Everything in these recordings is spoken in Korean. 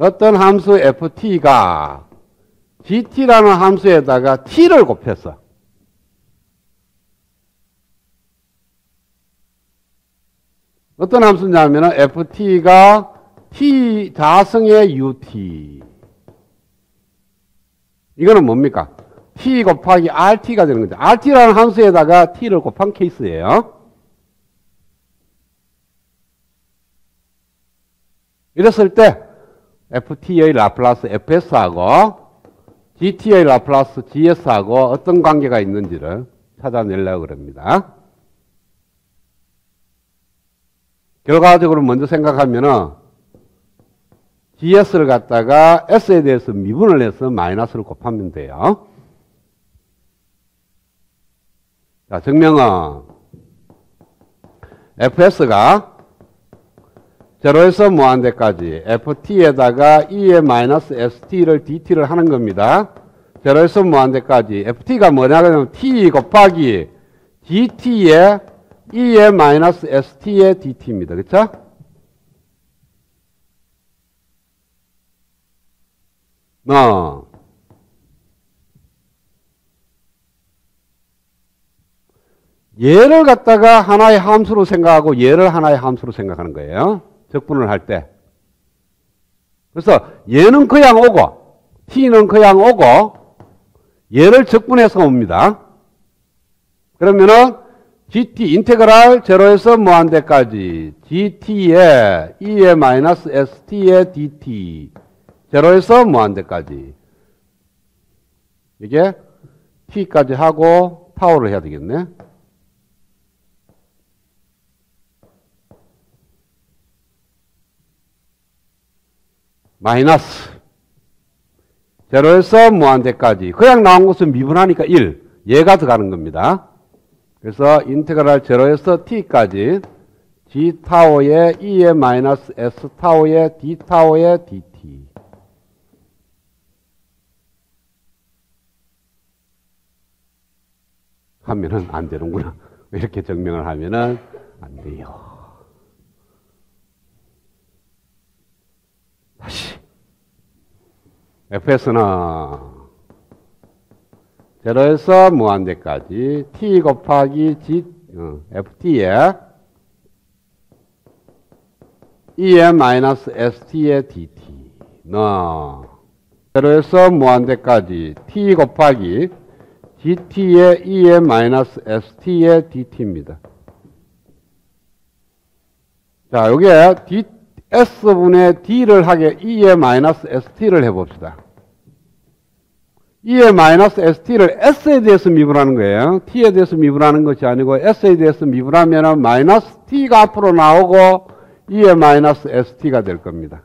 어떤 함수 ft가 gt라는 함수에다가 t를 곱했어. 어떤 함수냐면은 ft가 t 자승의 ut. 이거는 뭡니까? t 곱하기 rt가 되는 거죠. rt라는 함수에다가 t를 곱한 케이스예요. 이랬을 때 ft의 라플라스 fs하고 gt의 라플라스 gs하고 어떤 관계가 있는지를 찾아내려고 그럽니다. 결과적으로 먼저 생각하면은 gs를 갖다가 s에 대해서 미분을 해서 마이너스를 곱하면 돼요. 자, 증명은 fs가 제로에서 무한대까지 ft에다가 e의 마이너스 st를 dt를 하는 겁니다. 제로에서 무한대까지 ft가 뭐냐면 t 곱하기 gt의 e의 마이너스 st의 dt입니다. 그쵸? 얘를 갖다가 하나의 함수로 생각하고 얘를 하나의 함수로 생각하는 거예요. 적분을 할 때. 그래서 얘는 그냥 오고 t는 그냥 오고 얘를 적분해서 옵니다. 그러면은 gt 인테그랄 제로에서 무한대까지 gt의 e의 마이너스 st의 dt 제로에서 무한대까지 이게 t까지 하고 타워를 해야 되겠네. 마이너스 제로에서 무한대까지 그냥 나온 것은 미분하니까 1 얘가 들어가는 겁니다. 그래서 인테그랄 제로에서 t까지 g 타워의 e의 마이너스 s 타워의 d 타워의 dt 하면은 안 되는구나. 이렇게 증명을 하면은 안 돼요. 다시 fs는 제로에서 무한대까지 t 곱하기 ft의 e의 마이너스 st의 dt는 제로에서 무한대까지 t 곱하기 gt의 e의 마이너스 st의 dt입니다. 자, 여기에 s분의 d를 하게 e의 마이너스 st를 해봅시다. e의 마이너스 st를 s에 대해서 미분하는 거예요. t에 대해서 미분하는 것이 아니고 s에 대해서 미분하면 마이너스 t가 앞으로 나오고 e의 마이너스 st가 될 겁니다.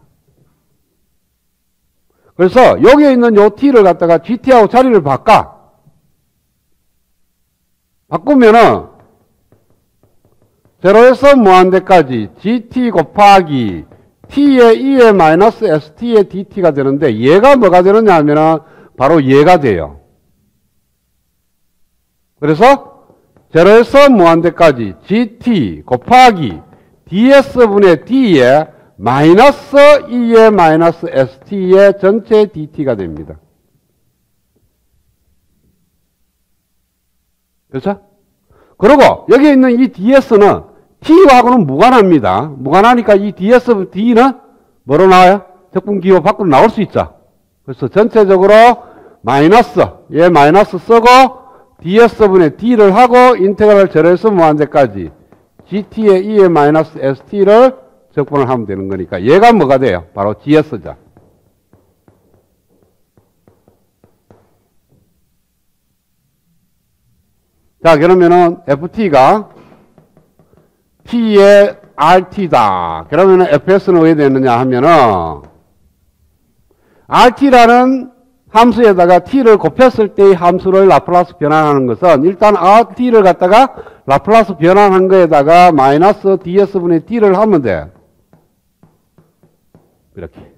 그래서 여기에 있는 요 t를 갖다가 gt하고 자리를 바꾸면은 제로에서 무한대까지 gt 곱하기 t의 e의 마이너스 st의 dt가 되는데 얘가 뭐가 되느냐 하면은 바로 얘가 돼요. 그래서 제로에서 무한대까지 gt 곱하기 ds분의 d의 마이너스 e의 마이너스 st의 전체 dt가 됩니다. 그렇죠? 그리고 여기 있는 이 ds는 t하고는 무관합니다. 무관하니까 이 ds, d는 뭐로 나와요? 적분기호 밖으로 나올 수 있죠. 그래서 전체적으로 마이너스, 얘 마이너스 쓰고 ds분의 d를 하고 인테그랄 제로에서 무한대까지 gt의 e의 마이너스 st를 적분을 하면 되는 거니까 얘가 뭐가 돼요? 바로 ds죠. 자, 그러면은 ft가 t의 rt다. 그러면은 fs는 왜 되느냐 하면은 rt라는 함수에다가 t를 곱했을 때의 함수를 라플라스 변환하는 것은 일단 rt를 갖다가 라플라스 변환한 거에다가 마이너스 ds분의 d를 하면 돼. 이렇게.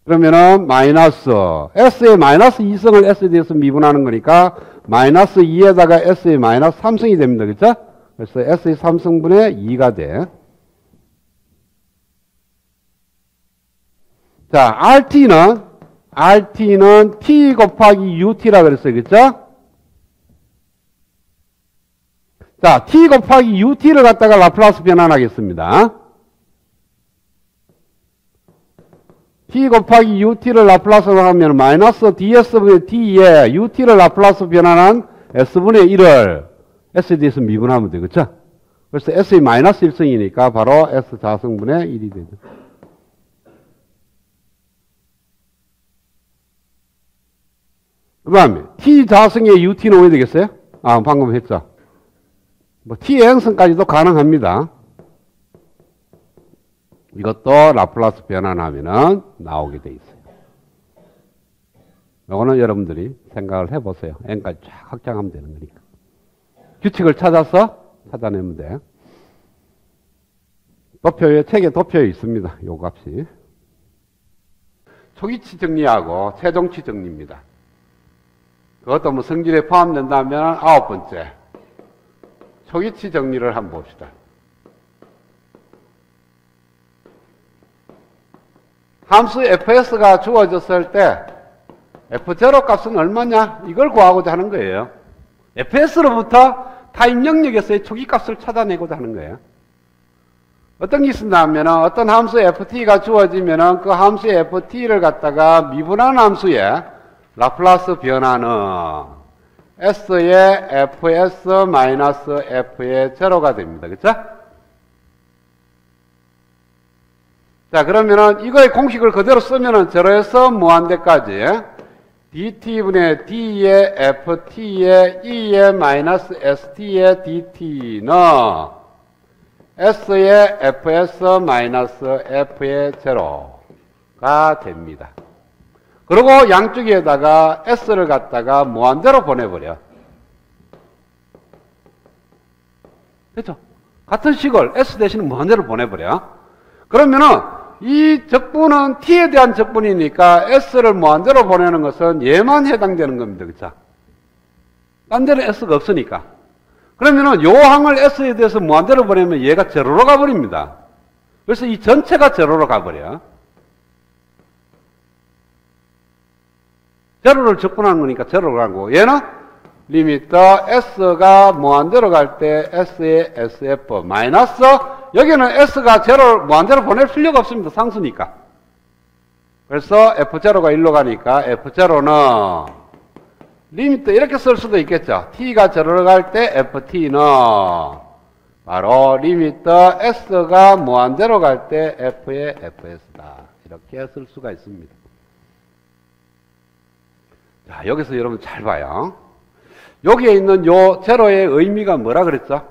그러면은 마이너스 s의 마이너스 2승을 s에 대해서 미분하는 거니까 마이너스 2에다가 s의 마이너스 3승이 됩니다. 그렇죠? 그래서 s의 3승분의 2가 돼. 자, RT는 T 곱하기 UT라 그랬어요. 그쵸? 자, T 곱하기 UT를 갖다가 라플라스 변환하겠습니다. T 곱하기 UT를 라플라스로 하면 마이너스 DS분의 T에 UT를 라플라스 변환한 S분의 1을 S에 대해서 미분하면 돼. 그쵸? 그래서 S의 마이너스 1승이니까 바로 S 자승분의 1이 되죠. 그 다음에 T 자승의 UT는 어디 되겠어요? 아, 방금 했죠. 뭐 T의 행성까지도 가능합니다. 이것도 라플라스 변환하면은 나오게 돼 있어요. 이거는 여러분들이 생각을 해보세요. n까지 쫙 확장하면 되는 거니까. 규칙을 찾아서 찾아내면 돼. 도표에, 책에 도표에 있습니다. 요 값이. 초기치 정리하고 최종치 정리입니다. 그것도 뭐 성질에 포함된다면 9번째. 초기치 정리를 한번 봅시다. 함수 fs가 주어졌을 때 f0 값은 얼마냐? 이걸 구하고자 하는 거예요. fs로부터 타임 영역에서의 초기 값을 찾아내고자 하는 거예요. 어떤 게 있었냐면 어떤 함수 ft가 주어지면 그 함수의 ft를 갖다가 미분한 함수의 라플라스 변화는 s의 fs 마이너스 f의 제로가 됩니다. 그쵸? 자, 그러면은 이거의 공식을 그대로 쓰면은 제로에서 무한대까지 dt분의 d의 ft의 e의 마이너스 st의 dt는 s의 fs 마이너스 f의 제로가 됩니다. 그리고 양쪽에다가 s를 갖다가 무한대로 보내버려. 그렇죠? 같은 식을 s 대신 무한대로 보내버려. 그러면은 이 적분은 t에 대한 적분이니까 s를 무한대로 보내는 것은 얘만 해당되는 겁니다. 그렇죠? 딴 데는 s가 없으니까. 그러면은 요 항을 s에 대해서 무한대로 보내면 얘가 제로로 가버립니다. 그래서 이 전체가 제로로 가버려. 제로를 적분하는 거니까 제로로 가고, 얘는 리미터 s가 무한대로 갈 때 s의 sf 마이너스, 여기는 s가 제로를 무한대로 보낼 필요가 없습니다. 상수니까. 그래서 f0가 1로 가니까 f0는 리미터 이렇게 쓸 수도 있겠죠. t가 제로로 갈 때 ft는 바로 리미터 s가 무한대로 갈 때 f의 fs다. 이렇게 쓸 수가 있습니다. 자, 여기서 여러분 잘 봐요. 여기에 있는 요 제로의 의미가 뭐라 그랬죠?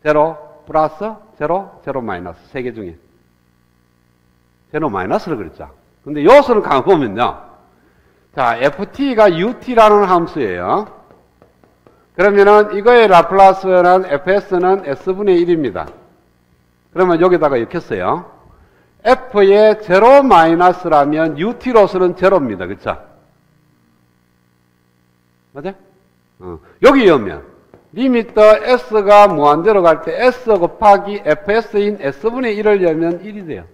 제로 플러스 제로, 제로 마이너스 세 개 중에 제로 마이너스를 그랬죠. 근데 요소를 가보면요. 자, ft가 ut라는 함수예요. 그러면은 이거의 라플라스는 fs는 s분의 1입니다. 그러면 여기다가 이렇게 써요. f의 제로 마이너스라면 ut로서는 제로입니다. 그쵸? 맞아요? 여기 오면 리미터 s가 무한대로 갈 때 s 곱하기 fs인 s분의 1을 열면 1이 돼요.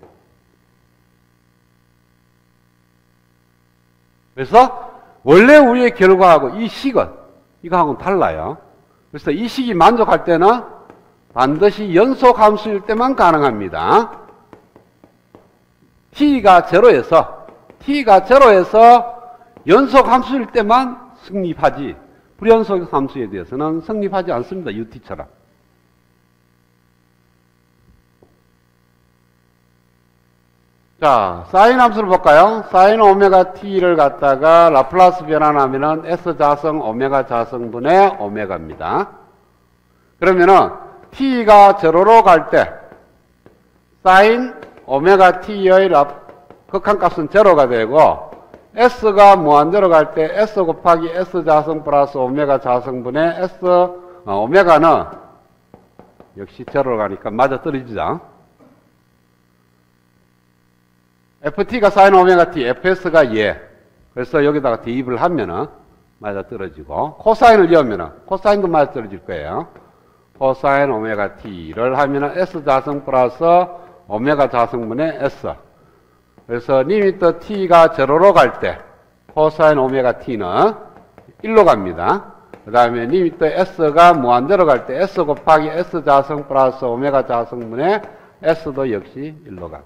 그래서 원래 우리의 결과하고 이 식은 이거하고는 달라요. 그래서 이 식이 만족할 때는 반드시 연속 함수일 때만 가능합니다. t가 제로에서 연속 함수일 때만 성립하지 불연속 함수에 대해서는 성립하지 않습니다. ut처럼. 자, 사인 함수를 볼까요? 사인 오메가 t를 갖다가 라플라스 변환하면은 s 자승 오메가 자승분의 오메가입니다. 그러면은 t가 제로로 갈 때 사인 오메가 t의 극한값은 제로가 되고 s가 무한대로 갈 때 s 곱하기 s 자승 플러스 오메가 자승분의 s 오메가는 역시 제로로 가니까 맞아 떨어지죠. ft가 사인 오메가 t, fs가 얘. 그래서 여기다가 대입을 하면은 맞아 떨어지고 코사인을 이으면은 코사인도 맞아 떨어질 거예요. 코사인 오메가 t를 하면은 S 자승 플러스 오메가 자승분의 S. 그래서 리미트 t가 제로로 갈 때 코사인 오메가 t는 1로 갑니다. 그 다음에 리미트 s가 무한대로 갈 때 s 곱하기 s 자승 플러스 오메가 자승분의 s도 역시 1로 가고.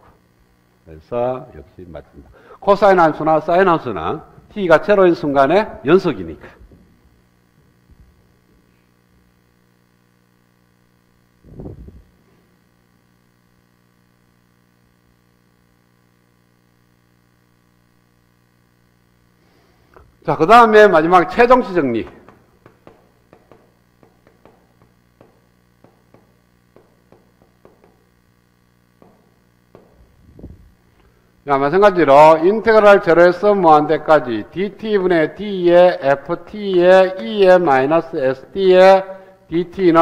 그래서 역시 맞습니다. 코사인 함수나 사인 함수는 t가 제로인 순간에 연속이니까. 자, 그 다음에 마지막 최종치 정리. 자, 마찬가지로 인테그랄 제로에서 무한대까지 dt분의 d의 ft의 e의 마이너스 sd의 dt는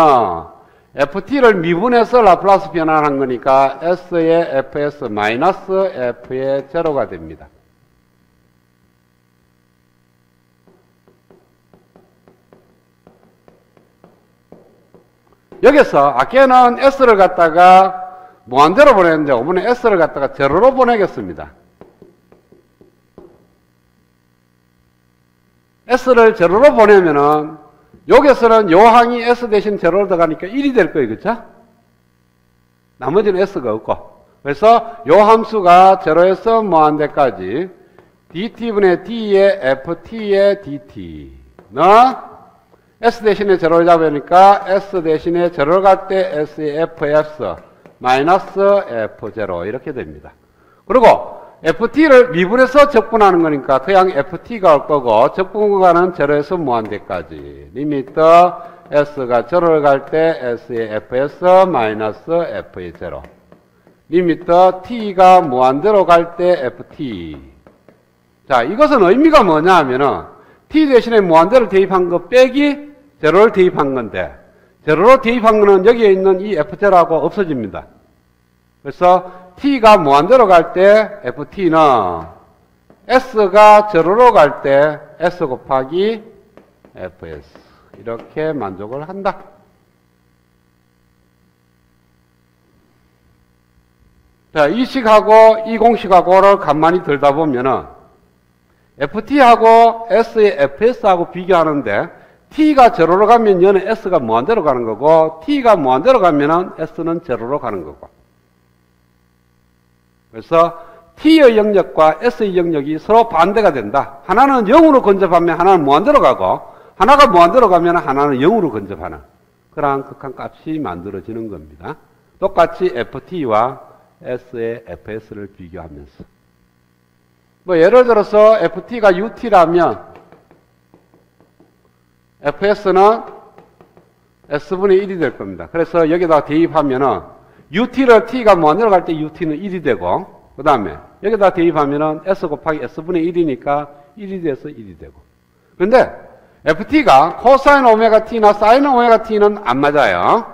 ft를 미분해서 라플라스 변환한 거니까 s의 fs 마이너스 f의 제로가 됩니다. 여기서 아까는 s를 갖다가 무한대로 보냈는데 이번에 s를 갖다가 제로로 보내겠습니다. s를 제로로 보내면은 여기서는 요 항이 s 대신 제로로 들어가니까 1이 될 거예요. 그렇죠? 나머지는 s가 없고. 그래서 요 함수가 제로에서 무한대까지 dt분의 d의 ft의 dt는 s 대신에 제로를 잡으니까 s 대신에 제로를 갈 때 s의 fs 마이너스 f0 이렇게 됩니다. 그리고 ft를 미분해서 적분하는 거니까 그냥 ft가 올 거고 적분구간은 제로에서 무한대까지 리미트 s가 제로를 갈 때 s의 fs 마이너스 f의 제로 리미트 t가 무한대로 갈 때 ft. 자, 이것은 의미가 뭐냐 하면은 t 대신에 무한대를 대입한 거 빼기 제로를 대입한 건데 제로로 대입한 거는 여기에 있는 이 f0하고 없어집니다. 그래서 t가 무한대로 갈 때 ft는 s가 제로로 갈 때 s 곱하기 fs 이렇게 만족을 한다. 자, 이 식하고 이 공식하고를 간만히 들다 보면은 ft하고 s의 fs하고 비교하는데 t가 제로로 가면 얘는 s가 무한대로 가는 거고 t가 무한대로 가면은 s는 제로로 가는 거고. 그래서 t의 영역과 s의 영역이 서로 반대가 된다. 하나는 0으로 근접하면 하나는 무한대로 가고 하나가 무한대로 가면 하나는 0으로 근접하는 그러한 극한값이 만들어지는 겁니다. 똑같이 ft와 s의 fs를 비교하면서 뭐 예를 들어서 ft가 ut라면 fs는 s분의 1이 될 겁니다. 그래서 여기다가 대입하면은 ut를 t가 무한대로 갈 때 ut는 1이 되고 그 다음에 여기다 대입하면은 s 곱하기 s분의 1이니까 1이 돼서 1이 되고. 그런데 ft가 코사인 오메가 t나 사인 오메가 t는 안 맞아요.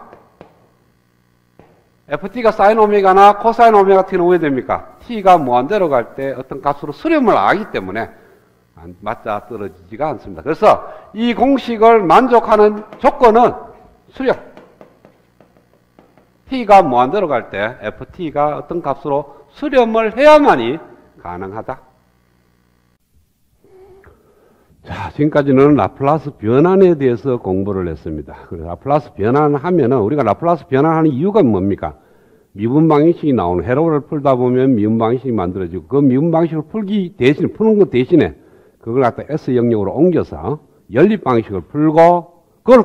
ft가 사인 오메가나 코사인 오메가 t는 왜 됩니까? t가 무한대로 갈 때 어떤 값으로 수렴을 하기 때문에 맞아 떨어지지가 않습니다. 그래서 이 공식을 만족하는 조건은 수렴. t가 무한대로 갈 때 ft가 어떤 값으로 수렴을 해야만이 가능하다. 자, 지금까지는 라플라스 변환에 대해서 공부를 했습니다. 그래서 라플라스 변환을 하면은 우리가 라플라스 변환하는 이유가 뭡니까? 미분 방정식이 나오는 회로를 풀다 보면 미분 방정식이 만들어지고 그 미분 방정식을 푸는 것 대신에 그걸 갖다 S 영역으로 옮겨서 연립 방식을 풀고 그걸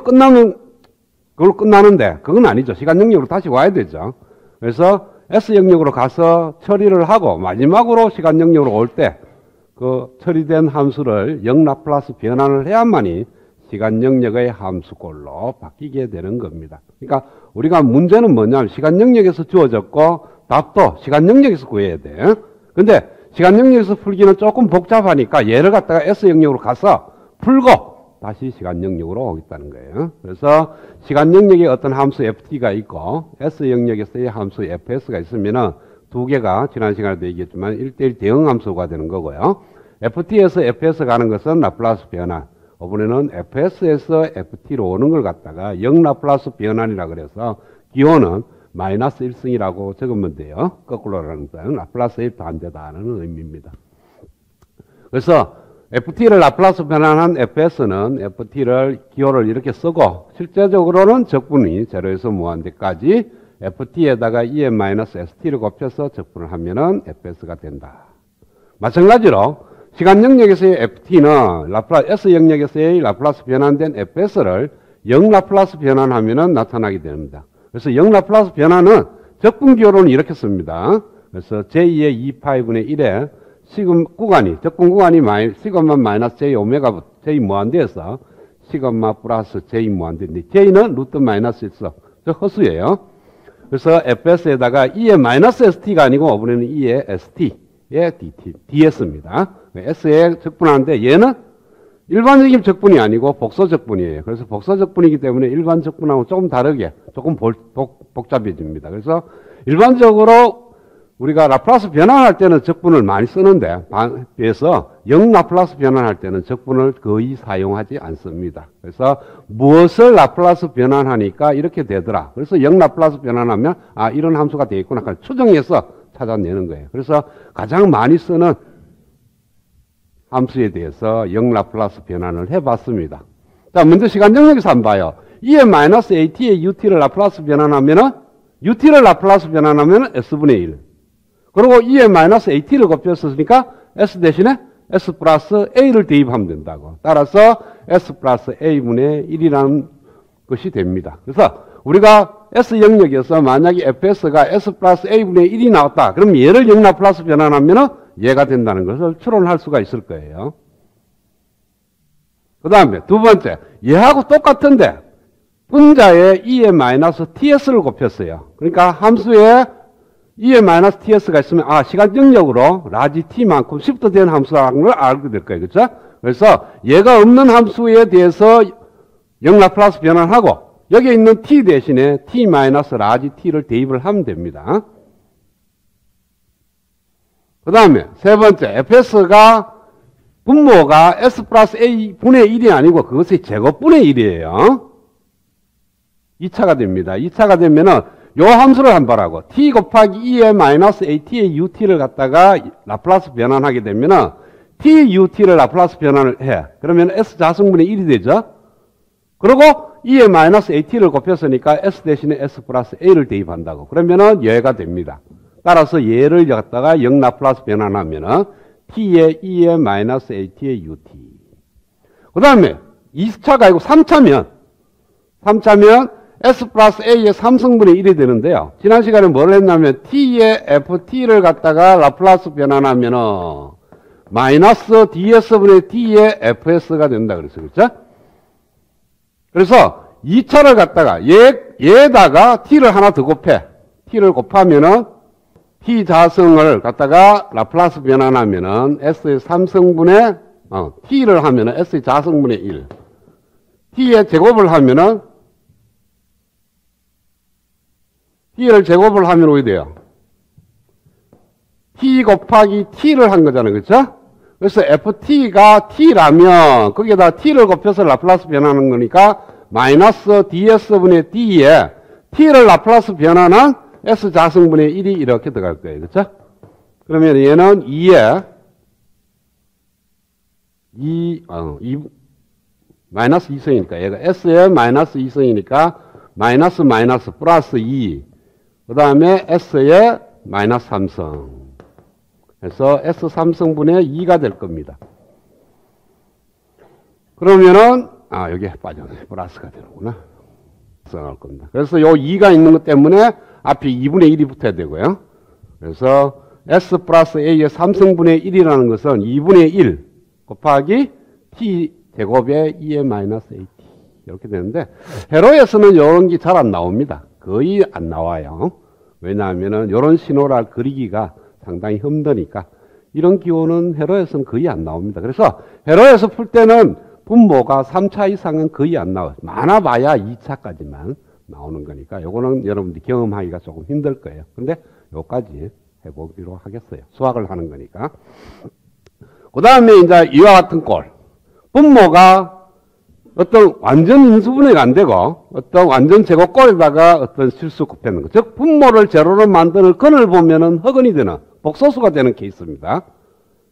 끝나는데 그건 아니죠. 시간 영역으로 다시 와야 되죠. 그래서 S 영역으로 가서 처리를 하고 마지막으로 시간 영역으로 올 때 그 처리된 함수를 영라플라스 변환을 해야만이 시간 영역의 함수꼴로 바뀌게 되는 겁니다. 그러니까 우리가 문제는 뭐냐면 시간 영역에서 주어졌고 답도 시간 영역에서 구해야 돼. 근데 시간 영역에서 풀기는 조금 복잡하니까 얘를 갖다가 S 영역으로 가서 풀고 다시 시간 영역으로 오겠다는 거예요. 그래서 시간 영역에 어떤 함수 ft가 있고 S 영역에서의 함수 fs가 있으면은 두 개가 지난 시간에도 얘기했지만 1:1 대응 함수가 되는 거고요. ft에서 fs 가는 것은 라플라스 변환. 이번에는 fs에서 ft로 오는 걸 갖다가 영라플라스 변환이라 그래서 기호는 마이너스 1승이라고 적으면 돼요. 거꾸로라는 것은 라플라스 1 반대다는 의미입니다. 그래서 ft를 라플라스 변환한 fs는 ft를 기호를 이렇게 쓰고 실제적으로는 적분이 제로에서 무한대까지 ft에다가 en-st를 곱해서 적분을 하면은 fs가 된다. 마찬가지로 시간 영역에서의 ft는 S 영역에서의 라플라스 변환된 fs를 영라플라스 변환하면은 나타나게 됩니다. 그래서 영라플라스 변환은 적분 기호로는 이렇게 씁니다. 그래서 j2의 2파이분의 1에 시금 구간이, 적분 구간이 시그마 마이너스 j 오메가, j 무한대에서 시그마 플러스 j 무한대인데, j는 루트 마이너스 1서, 저 허수예요. 그래서 fs에다가 2의 마이너스 st가 아니고, 이번에는 2의 st의 ds입니다. s에 적분하는데, 얘는 일반적인 적분이 아니고 복소 적분이에요. 그래서 복소 적분이기 때문에 일반 적분하고 조금 다르게, 조금 복잡해집니다. 그래서 일반적으로 우리가 라플라스 변환할 때는 적분을 많이 쓰는데, 비해서 영라플라스 변환할 때는 적분을 거의 사용하지 않습니다. 그래서 무엇을 라플라스 변환하니까 이렇게 되더라. 그래서 영라플라스 변환하면, 아, 이런 함수가 되겠구나. 추정해서 찾아내는 거예요. 그래서 가장 많이 쓰는 함수에 대해서 영라플라스 변환을 해봤습니다. 자, 먼저 시간 영역에서 한번 봐요. 2의-at의 ut를 라플라스 변환하면은, ut를 라플라스 변환하면은 s분의 1. 그리고 2의-at를 곱했으니까 s 대신에 s 플러스 a를 대입하면 된다고. 따라서 s 플러스 a분의 1이라는 것이 됩니다. 그래서 우리가 s 영역에서 만약에 fs가 s 플러스 a분의 1이 나왔다. 그럼 얘를 영라플라스 변환하면은 얘가 된다는 것을 추론할 수가 있을 거예요. 그 다음에 두 번째, 얘하고 똑같은데 분자에 2의-ts를 곱했어요. 그러니까 함수에 2의-ts가 있으면, 아, 시간 영역으로 라지 t만큼 시프트 된 함수라는 걸 알게 될 거예요. 그렇죠? 그래서 얘가 없는 함수에 대해서 영라플라스 변환하고 여기에 있는 t 대신에 t-라지 t를 대입을 하면 됩니다. 그 다음에 세 번째, fs가 분모가 s 플러스 a 분의 1이 아니고 그것의 제곱분의 1이에요. 2차가 됩니다. 2차가 되면은 요 함수를 한번 하고 t 곱하기 2의-at의 ut를 갖다가 라플라스 변환하게 되면은 t ut를 라플라스 변환을 해. 그러면 s 자승분의 1이 되죠. 그리고 2의-at를 곱했으니까 s 대신에 s 플러스 a를 대입한다고. 그러면은 얘가 됩니다. 따라서 얘를 갖다가 영라플라스 변환하면은 t의 2의-at의 ut. 그 다음에 2차가 아니고 3차면 s 플러스 a의 3승분의 1이 되는데요. 지난 시간에 뭘 했냐면 t의 ft를 갖다가 라플라스 변환하면은 마이너스 ds분의 t의 fs가 된다 그랬어요. 그렇죠? 그래서 2차를 갖다가 얘에다가 t를 하나 더 곱해. t를 곱하면은 t 자승을 갖다가 라플라스 변환하면은 s의 3승분의 t를 하면은 s의 자승분의 1. t의 제곱을 하면은 t를 제곱을 하면 어떻게 돼요? t 곱하기 t를 한 거잖아요. 그렇죠? 그래서 ft가 t라면 거기에다 t를 곱해서 라플라스 변하는 거니까 마이너스 ds분의 d에 t를 라플라스 변환한 s 자승분의 1이 이렇게 들어갈 거예요. 그렇죠? 그러면 얘는 2에 마이너스 2승이니까 얘가 s에 마이너스 2승이니까 마이너스 플러스 2. 그 다음에 s에 마이너스 3승. 그래서 s 3승분의 2가 될 겁니다. 그러면은 여기에 빠졌네. 플러스가 되는구나. 나올 겁니다. 그래서 요 2가 있는 것 때문에 앞에 2분의 1이 붙어야 되고요. 그래서 s 플러스 a의 3승분의 1이라는 것은 2분의 1 곱하기 t 제곱의 2의-at 이렇게 되는데 회로에서는 이런 게 잘 안 나옵니다. 거의 안 나와요. 왜냐하면은 이런 신호를 그리기가 상당히 힘드니까 이런 기호는 회로에서는 거의 안 나옵니다. 그래서 회로에서 풀 때는 분모가 3차 이상은 거의 안 나와요. 많아봐야 2차까지만 나오는 거니까 요거는 여러분들이 경험하기가 조금 힘들 거예요. 근데 요까지 해보기로 하겠어요. 수학을 하는 거니까. 그 다음에 이제 이와 같은 꼴. 분모가 어떤 완전 인수분해가 안 되고 어떤 완전 제곱꼴에다가 어떤 실수 곱하는 것. 즉 분모를 제로로 만드는 근을 보면은 흑은이 되는 복소수가 되는 케이스입니다.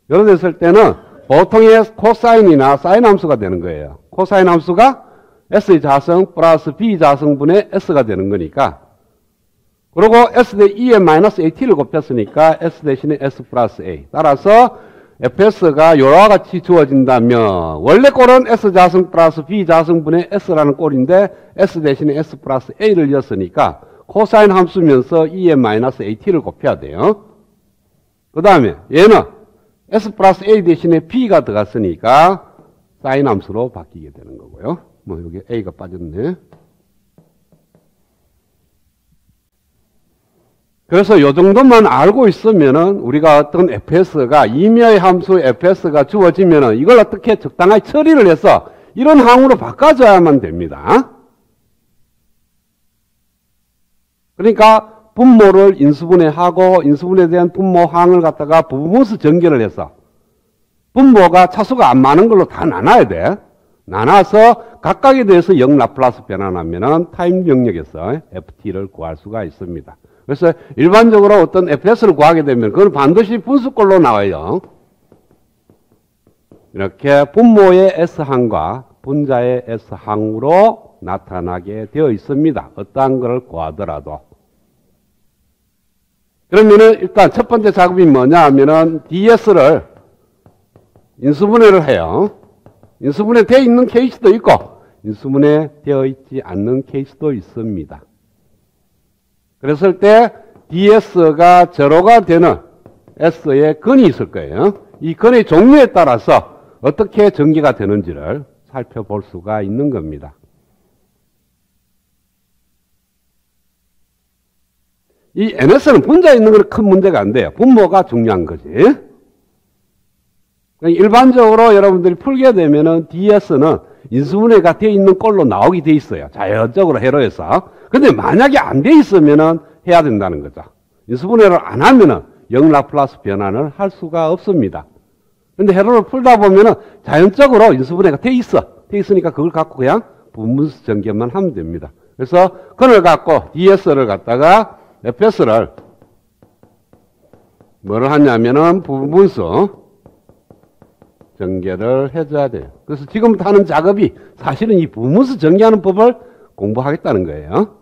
이런 데 있을 때는 보통의 코사인이나 사인 함수가 되는 거예요. 코사인 함수가 S의 자성 플러스 B 자성분의 S가 되는 거니까. 그리고 S 대 E에 마이너스 AT를 곱했으니까 S 대신에 S 플러스 A. 따라서 FS가 요와 같이 주어진다면 원래 꼴은 S 자성 플러스 B 자성분의 S라는 꼴인데 S 대신에 S 플러스 A를 이었으니까 코사인 함수면서 E에 마이너스 AT를 곱해야 돼요. 그 다음에 얘는 S 플러스 A 대신에 B가 들어갔으니까 사인 함수로 바뀌게 되는 거고요. 뭐 여기 A가 빠졌네. 그래서 이 정도만 알고 있으면은 우리가 어떤 FS가 임의의 함수 FS가 주어지면은 이걸 어떻게 적당하게 처리를 해서 이런 항으로 바꿔줘야만 됩니다. 그러니까 분모를 인수분해하고 인수분해에 대한 분모항을 갖다가 부분수 전개를 해서 분모가 차수가 안 많은 걸로 다 나눠야 돼. 나눠서 각각에 대해서 영 라플라스 변환하면은 타임 영역에서 FT를 구할 수가 있습니다. 그래서 일반적으로 어떤 FS를 구하게 되면 그건 반드시 분수꼴로 나와요. 이렇게 분모의 S항과 분자의 S항으로 나타나게 되어 있습니다. 어떠한 걸 구하더라도. 그러면은 일단 첫 번째 작업이 뭐냐 하면은 DS를 인수분해를 해요. 인수분해 되어 있는 케이스도 있고 인수분해 되어 있지 않는 케이스도 있습니다. 그랬을 때 DS가 제로가 되는 S의 근이 있을 거예요. 이 근의 종류에 따라서 어떻게 전개가 되는지를 살펴볼 수가 있는 겁니다. 이 NS는 분자에 있는 건 큰 문제가 안 돼요. 분모가 중요한 거지. 일반적으로 여러분들이 풀게 되면은 DS는 인수분해가 되어 있는 꼴로 나오게 돼 있어요. 자연적으로 회로에서. 근데 만약에 안 돼 있으면은 해야 된다는 거죠. 인수분해를 안 하면은 영 라플라스 변환을 할 수가 없습니다. 근데 회로를 풀다 보면은 자연적으로 인수분해가 돼 있어. 돼 있으니까 그걸 갖고 그냥 분분수 전개만 하면 됩니다. 그래서 그걸 갖고 DS를 갖다가 FS를 뭐를 하냐면은 부분수 전개를 해줘야 돼요. 그래서 지금부터 하는 작업이 사실은 이 부분수 전개하는 법을 공부하겠다는 거예요.